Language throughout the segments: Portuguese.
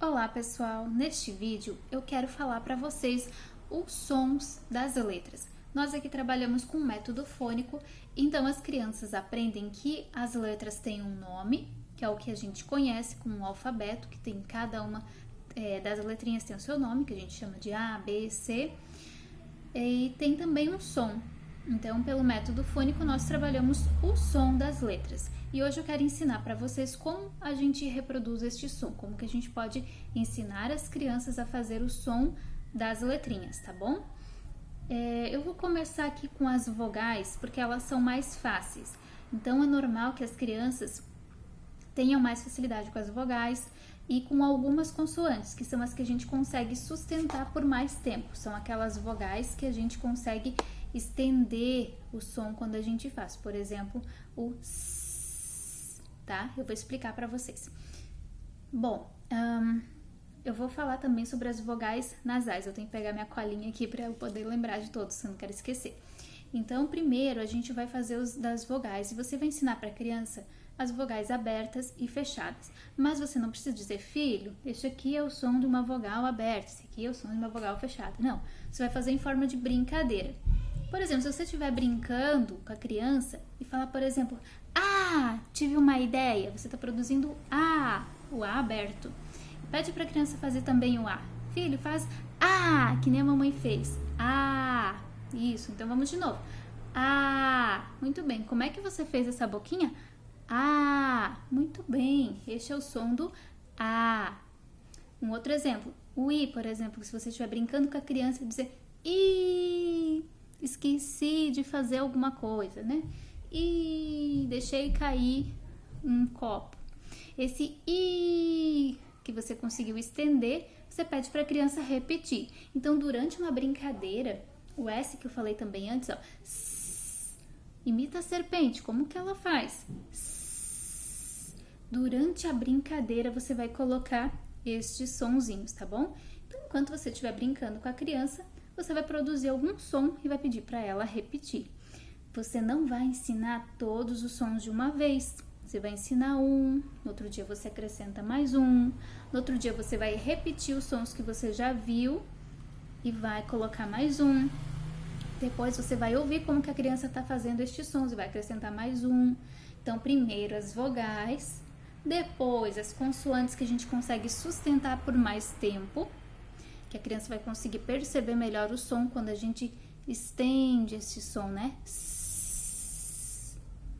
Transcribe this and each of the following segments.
Olá pessoal, neste vídeo eu quero falar para vocês os sons das letras. Nós aqui trabalhamos com método fônico, então as crianças aprendem que as letras têm um nome, que é o que a gente conhece como um alfabeto, que tem cada uma das letrinhas tem o seu nome, que a gente chama de A, B, C, e tem também um som. Então, pelo método fônico, nós trabalhamos o som das letras. E hoje eu quero ensinar para vocês como a gente reproduz este som, como que a gente pode ensinar as crianças a fazer o som das letrinhas, tá bom? Eu vou começar aqui com as vogais, porque elas são mais fáceis. Então, é normal que as crianças tenham mais facilidade com as vogais e com algumas consoantes, que são as que a gente consegue sustentar por mais tempo. São aquelas vogais que a gente consegue estender o som quando a gente faz. Por exemplo, o S, tá? Eu vou explicar para vocês. Bom, eu vou falar também sobre as vogais nasais. Eu tenho que pegar minha colinha aqui para eu poder lembrar de todos, eu não quero esquecer. Então, primeiro a gente vai fazer os das vogais e você vai ensinar para a criança as vogais abertas e fechadas. Mas você não precisa dizer, filho, este aqui é o som de uma vogal aberta, esse aqui é o som de uma vogal fechada. Não, você vai fazer em forma de brincadeira. Por exemplo, se você estiver brincando com a criança e falar, por exemplo, tive uma ideia, você está produzindo o A aberto. Pede para a criança fazer também o A. Filho, faz que nem a mamãe fez. Isso, então vamos de novo. Muito bem. Como é que você fez essa boquinha? Muito bem. Este é o som do A. Um outro exemplo, o I, por exemplo, se você estiver brincando com a criança e dizer I, esqueci de fazer alguma coisa, né? E deixei cair um copo. Esse I que você conseguiu estender, você pede para a criança repetir. Então, durante uma brincadeira, o S que eu falei também antes, ó, imita a serpente, como que ela faz? Durante a brincadeira, você vai colocar estes sonzinhos, tá bom? Então, enquanto você estiver brincando com a criança, você vai produzir algum som e vai pedir para ela repetir. Você não vai ensinar todos os sons de uma vez. Você vai ensinar um, no outro dia você acrescenta mais um, no outro dia você vai repetir os sons que você já viu e vai colocar mais um. Depois você vai ouvir como que a criança está fazendo estes sons e vai acrescentar mais um. Então, primeiro as vogais, depois as consoantes que a gente consegue sustentar por mais tempo, que a criança vai conseguir perceber melhor o som quando a gente estende esse som, né?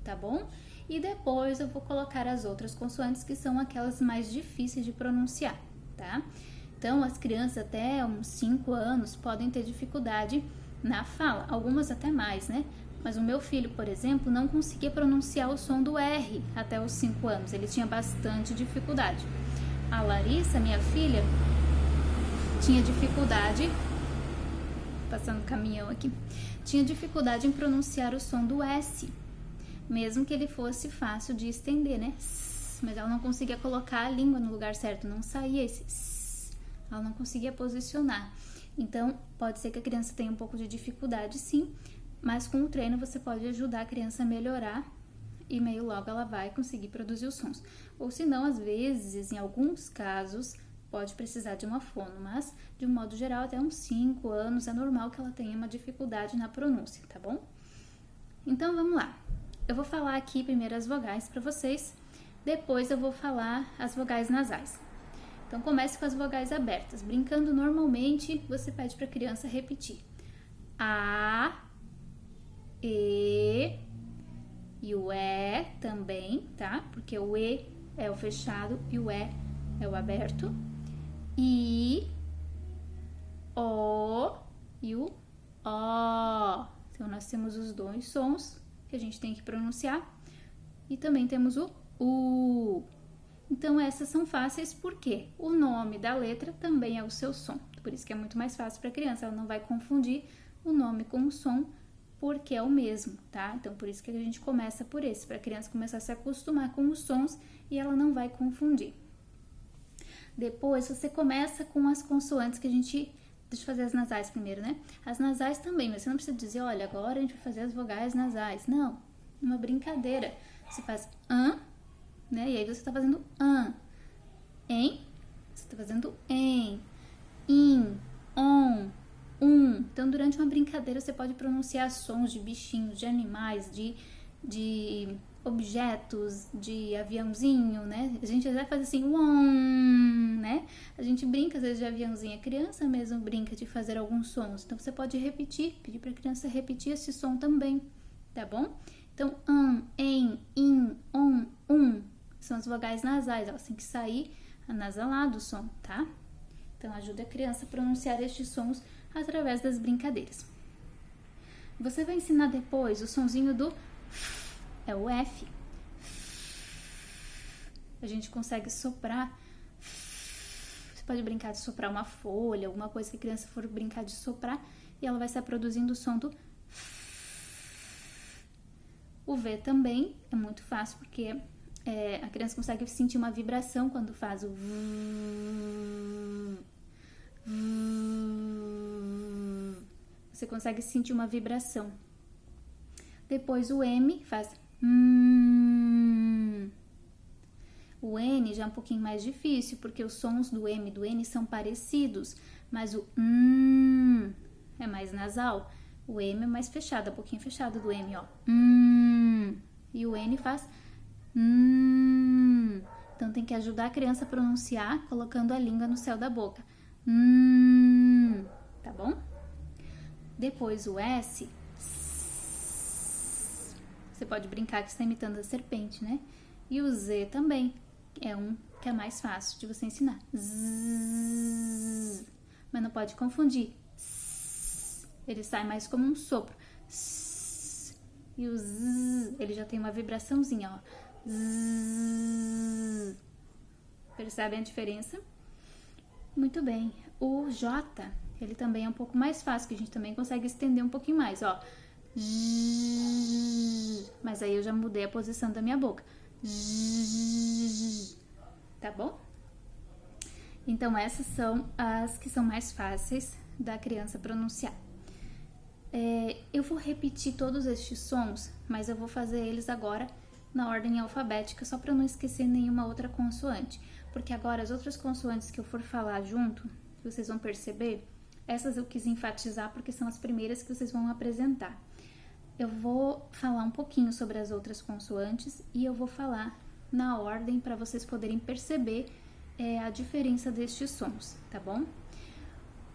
Tá bom? E depois eu vou colocar as outras consoantes que são aquelas mais difíceis de pronunciar, tá? Então, as crianças até uns 5 anos podem ter dificuldade na fala, algumas até mais, né? Mas o meu filho, por exemplo, não conseguia pronunciar o som do R até os 5 anos, ele tinha bastante dificuldade. A Larissa, minha filha, tinha dificuldade, passando caminhão aqui, tinha dificuldade em pronunciar o som do S, mesmo que ele fosse fácil de estender, né? Mas ela não conseguia colocar a língua no lugar certo, não saía esse ela não conseguia posicionar. Então, pode ser que a criança tenha um pouco de dificuldade, sim, mas com o treino você pode ajudar a criança a melhorar e meio logo ela vai conseguir produzir os sons. Ou se não, às vezes, em alguns casos, pode precisar de uma fono, mas de um modo geral, até uns 5 anos é normal que ela tenha uma dificuldade na pronúncia, tá bom? Então, vamos lá. Eu vou falar aqui primeiro as vogais para vocês, depois eu vou falar as vogais nasais. Então, comece com as vogais abertas. Brincando normalmente, você pede para a criança repetir. A, E e o E também, tá? Porque o E é o fechado e o E é o aberto. I, O e o O. Então, nós temos os dois sons que a gente tem que pronunciar. E também temos o U. Então, essas são fáceis porque o nome da letra também é o seu som. Por isso que é muito mais fácil para a criança. Ela não vai confundir o nome com o som, porque é o mesmo, tá? Então, por isso que a gente começa por esse, para a criança começar a se acostumar com os sons e ela não vai confundir. Depois, você começa com as consoantes que a gente... Deixa eu fazer as nasais primeiro, né? As nasais também, mas você não precisa dizer, olha, agora a gente vai fazer as vogais nasais. Não, uma brincadeira. Você faz né? E aí você tá fazendo em, você está fazendo em, in, on, Então, durante uma brincadeira, você pode pronunciar sons de bichinhos, de animais, de objetos, de aviãozinho, né? A gente até faz assim, né? A gente brinca às vezes de aviãozinho. A criança mesmo brinca de fazer alguns sons. Então, você pode repetir, pedir para a criança repetir esse som também, tá bom? Então, em, in, on, são as vogais nasais. Elas têm que sair anasalado o som, tá? Então, ajuda a criança a pronunciar estes sons através das brincadeiras. Você vai ensinar depois o sonzinho do F, é o F. A gente consegue soprar. Você pode brincar de soprar uma folha, alguma coisa que a criança for brincar de soprar, e ela vai estar produzindo o som do F. O V também é muito fácil, porque a criança consegue sentir uma vibração quando faz o V. Você consegue sentir uma vibração. Depois o M faz O N já é um pouquinho mais difícil, porque os sons do M e do N são parecidos, mas o é mais nasal. O M é mais fechado, um pouquinho fechado do M, ó. E o N faz Então tem que ajudar a criança a pronunciar colocando a língua no céu da boca. Tá bom? Depois o S, você pode brincar que está imitando a serpente, né? E o Z também é um que é mais fácil de você ensinar. Zzz, mas não pode confundir. Ele sai mais como um sopro. E o Z, ele já tem uma vibraçãozinha, ó. Zzz. Percebem a diferença? Muito bem. O J, ele também é um pouco mais fácil, que a gente também consegue estender um pouquinho mais, ó. Mas aí eu já mudei a posição da minha boca. Tá bom? Então, essas são as que são mais fáceis da criança pronunciar. Eu vou repetir todos estes sons, mas eu vou fazer eles agora na ordem alfabética, só para não esquecer nenhuma outra consoante. Porque agora as outras consoantes que eu for falar junto, vocês vão perceber, essas eu quis enfatizar porque são as primeiras que vocês vão apresentar. Eu vou falar um pouquinho sobre as outras consoantes e eu vou falar na ordem para vocês poderem perceber a diferença destes sons, tá bom?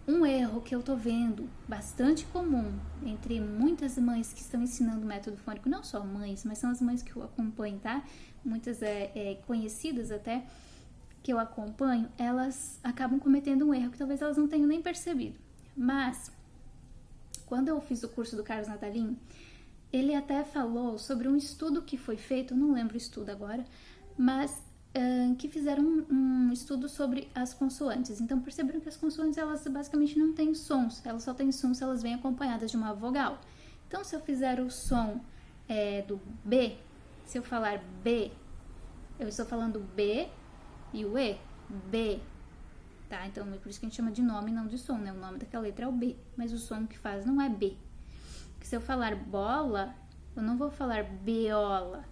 Um erro que eu tô vendo bastante comum entre muitas mães que estão ensinando o método fônico, não só mães, mas são as mães que eu acompanho, tá? Muitas conhecidas até, que eu acompanho, elas acabam cometendo um erro que talvez elas não tenham nem percebido. Mas, quando eu fiz o curso do Carlos Natalin, ele até falou sobre um estudo que foi feito, eu não lembro o estudo agora, mas que fizeram um estudo sobre as consoantes. Então, perceberam que as consoantes, elas basicamente não têm sons, elas só têm sons se elas vêm acompanhadas de uma vogal. Então, se eu fizer o som do B, se eu falar B, eu estou falando B e o E, B, tá? Então, é por isso que a gente chama de nome, não de som, né? O nome daquela letra é o B, mas o som que faz não é B. Porque se eu falar bola, eu não vou falar beola,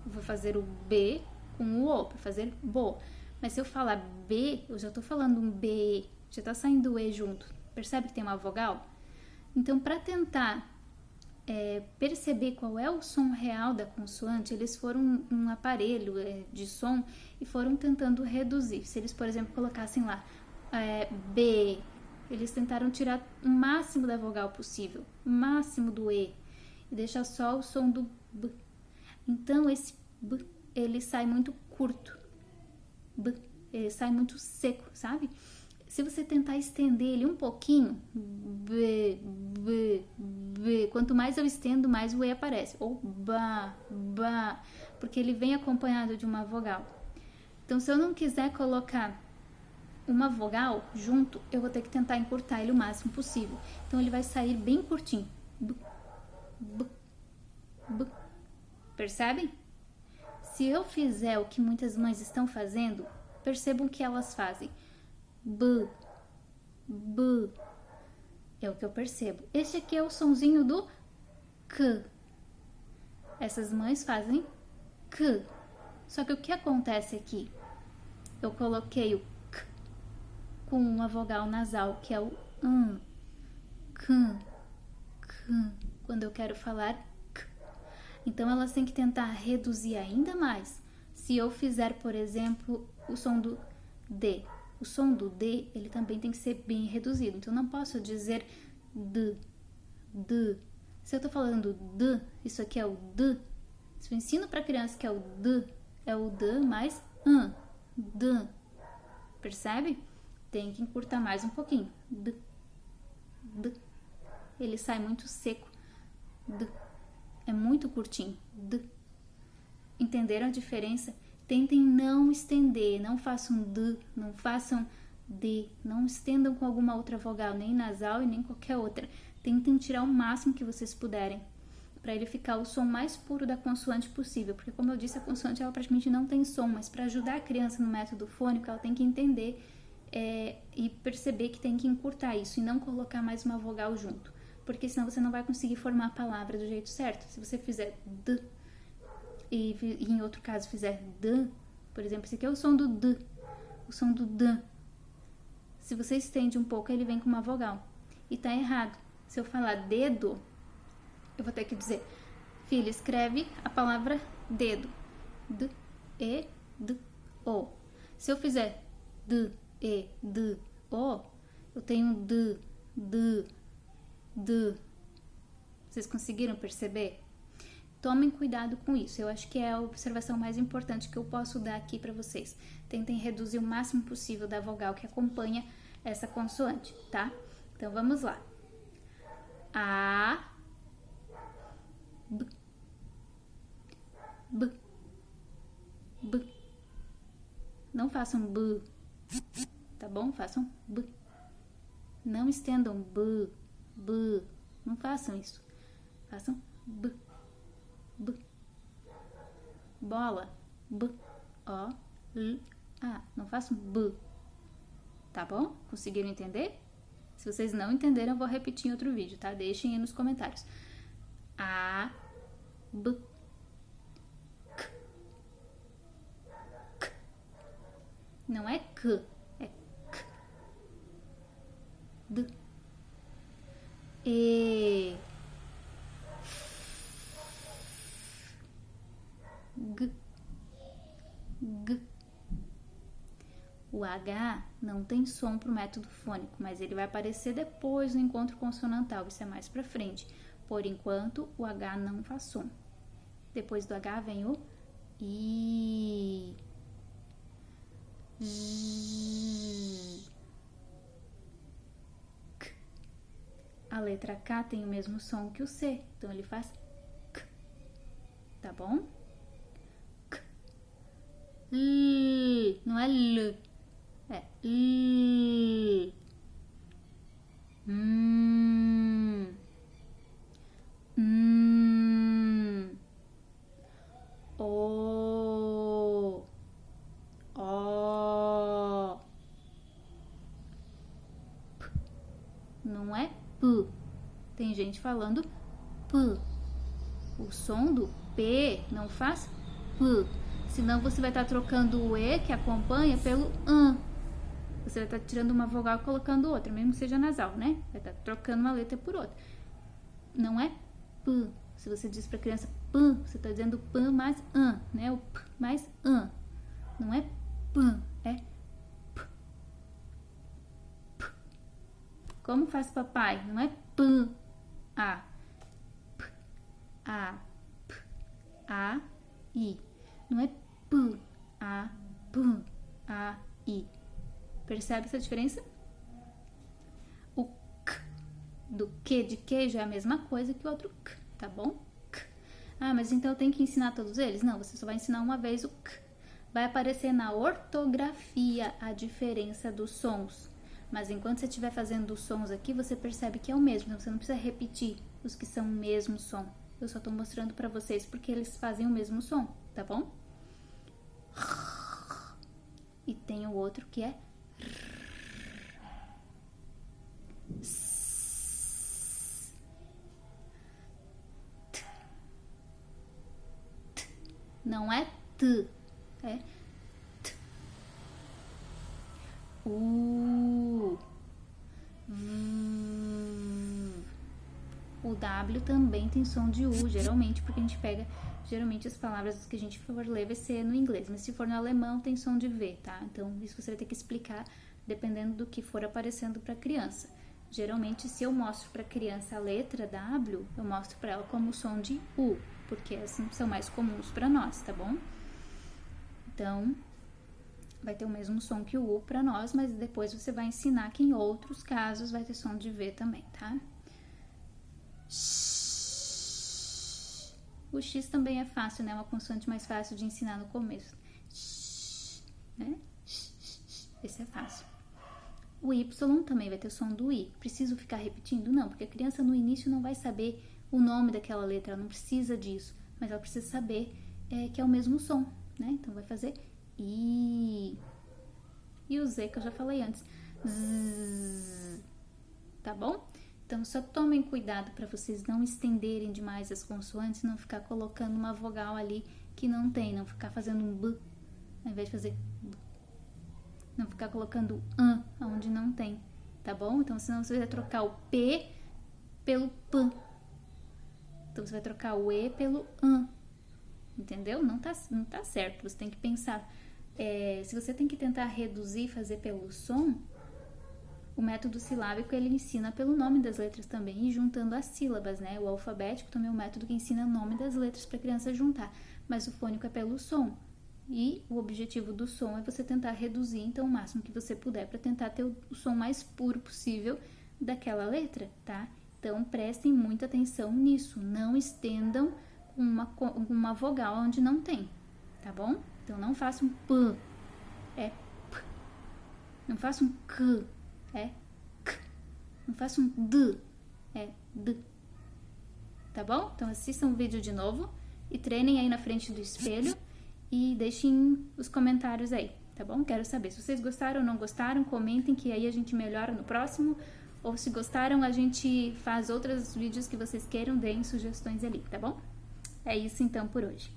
eu vou fazer o B com o O, para fazer bo. Mas se eu falar B, eu já tô falando um B, já tá saindo o E junto. Percebe que tem uma vogal? Então, para tentar perceber qual é o som real da consoante, eles foram um aparelho de som e foram tentando reduzir. Se eles, por exemplo, colocassem lá B, eles tentaram tirar o máximo da vogal possível, o máximo do E, e deixar só o som do B. Então, esse B, ele sai muito curto, B, ele sai muito seco, sabe? Se você tentar estender ele um pouquinho, B, B, B, quanto mais eu estendo, mais o E aparece. Ou ba, ba, porque ele vem acompanhado de uma vogal. Então, se eu não quiser colocar uma vogal junto, eu vou ter que tentar encurtar ele o máximo possível. Então, ele vai sair bem curtinho. B, B, B. Percebem? Se eu fizer o que muitas mães estão fazendo, percebam que elas fazem. B, B, é o que eu percebo. Este aqui é o sonzinho do K. Essas mães fazem K. Só que o que acontece aqui? Eu coloquei o K com uma vogal nasal, que é o k, quando eu quero falar k. Então elas têm que tentar reduzir ainda mais. Se eu fizer, por exemplo, o som do D, o som do D, ele também tem que ser bem reduzido. Então, eu não posso dizer D. Se eu tô falando D, isso aqui é o D. Se eu ensino pra criança que é o D mais D. Percebe? Tem que encurtar mais um pouquinho. D. Ele sai muito seco. D. É muito curtinho. D. Entenderam a diferença? Tentem não estender, não façam D, não façam D, não estendam com alguma outra vogal, nem nasal e nem qualquer outra. Tentem tirar o máximo que vocês puderem, para ele ficar o som mais puro da consoante possível, porque como eu disse, a consoante ela praticamente não tem som, mas para ajudar a criança no método fônico, ela tem que entender e perceber que tem que encurtar isso e não colocar mais uma vogal junto, porque senão você não vai conseguir formar a palavra do jeito certo. Se você fizer D, e em outro caso fizer D, por exemplo, esse aqui é o som do D, o som do D. Se você estende um pouco, ele vem com uma vogal. E tá errado. Se eu falar dedo, eu vou ter que dizer, filha, escreve a palavra dedo. D, E, D, O. Se eu fizer D, E, D, O, eu tenho D. Vocês conseguiram perceber? Tomem cuidado com isso. Eu acho que é a observação mais importante que eu posso dar aqui para vocês. Tentem reduzir o máximo possível da vogal que acompanha essa consoante, tá? Então, vamos lá. A, B, B, B. Não façam B, tá bom? Façam B. Não estendam B. Não façam isso. Façam B. B. Bola. B. O. L. A. Não façam B. Tá bom? Conseguiram entender? Se vocês não entenderam, eu vou repetir em outro vídeo, tá? Deixem aí nos comentários. A. B. K. K. Não é K, é K. D. E. G. O H não tem som para o método fônico, mas ele vai aparecer depois do encontro consonantal, isso é mais para frente. Por enquanto, o H não faz som. Depois do H vem o I. J. K. A letra K tem o mesmo som que o C, então ele faz K. Tá bom? K. L. Não é L. É L. O. O. P. Não é P. Tem gente falando P. O som do P não faz P. Senão você vai estar trocando o E que acompanha pelo AN. Você vai estar tirando uma vogal e colocando outra, mesmo que seja nasal, né? Vai estar trocando uma letra por outra. Não é P. Se você diz para a criança P, você está dizendo P mais AN, né? O P mais AN. Não é P, é P. P. Como faz papai? Não é P, A. P, A, P, A, I. Não é P, A, P, A, I. Percebe essa diferença? O K do Q de queijo é a mesma coisa que o outro K, tá bom? K. Ah, mas então eu tenho que ensinar todos eles? Não, você só vai ensinar uma vez o K. Vai aparecer na ortografia a diferença dos sons. Mas enquanto você estiver fazendo os sons aqui, você percebe que é o mesmo. Então você não precisa repetir os que são o mesmo som. Eu só tô mostrando pra vocês porque eles fazem o mesmo som, tá bom? E tem o outro que é não é T, é T. W também tem som de U, geralmente, porque a gente pega, geralmente as palavras que a gente for ler vai ser no inglês, mas se for no alemão tem som de V, tá? Então, isso você vai ter que explicar dependendo do que for aparecendo para a criança. Geralmente, se eu mostro para a criança a letra W, eu mostro para ela como som de U, porque essas são mais comuns para nós, tá bom? Então, vai ter o mesmo som que o U para nós, mas depois você vai ensinar que em outros casos vai ter som de V também, tá? O X também é fácil, né? Uma consoante mais fácil de ensinar no começo, né? Esse é fácil. O Y também vai ter o som do I. Preciso ficar repetindo? Não, porque a criança no início não vai saber o nome daquela letra, ela não precisa disso, mas ela precisa saber que é o mesmo som, né? Então vai fazer I. E o Z que eu já falei antes, Z. Tá bom? Então só tomem cuidado para vocês não estenderem demais as consoantes, não ficar colocando uma vogal ali que não tem, não ficar fazendo um B, ao invés de fazer B. Não ficar colocando an onde não tem, tá bom? Então, senão você vai trocar o P pelo P. Então, você vai trocar o E pelo an. Entendeu? Não tá certo. Você tem que pensar. Se você tem que tentar reduzir, fazer pelo som, o método silábico, ele ensina pelo nome das letras também, e juntando as sílabas, né? O alfabético também é um método que ensina o nome das letras para a criança juntar. Mas o fônico é pelo som. E o objetivo do som é você tentar reduzir, então, o máximo que você puder para tentar ter o som mais puro possível daquela letra, tá? Então, prestem muita atenção nisso. Não estendam uma vogal onde não tem, tá bom? Então, não faça um P, é P. Não faça um K, é K. Não faça um D, é D. Tá bom? Então, assistam o vídeo de novo e treinem aí na frente do espelho. E deixem os comentários aí, tá bom? Quero saber se vocês gostaram ou não gostaram, comentem que aí a gente melhora no próximo. Ou se gostaram, a gente faz outros vídeos que vocês queiram, deem sugestões ali, tá bom? É isso então por hoje.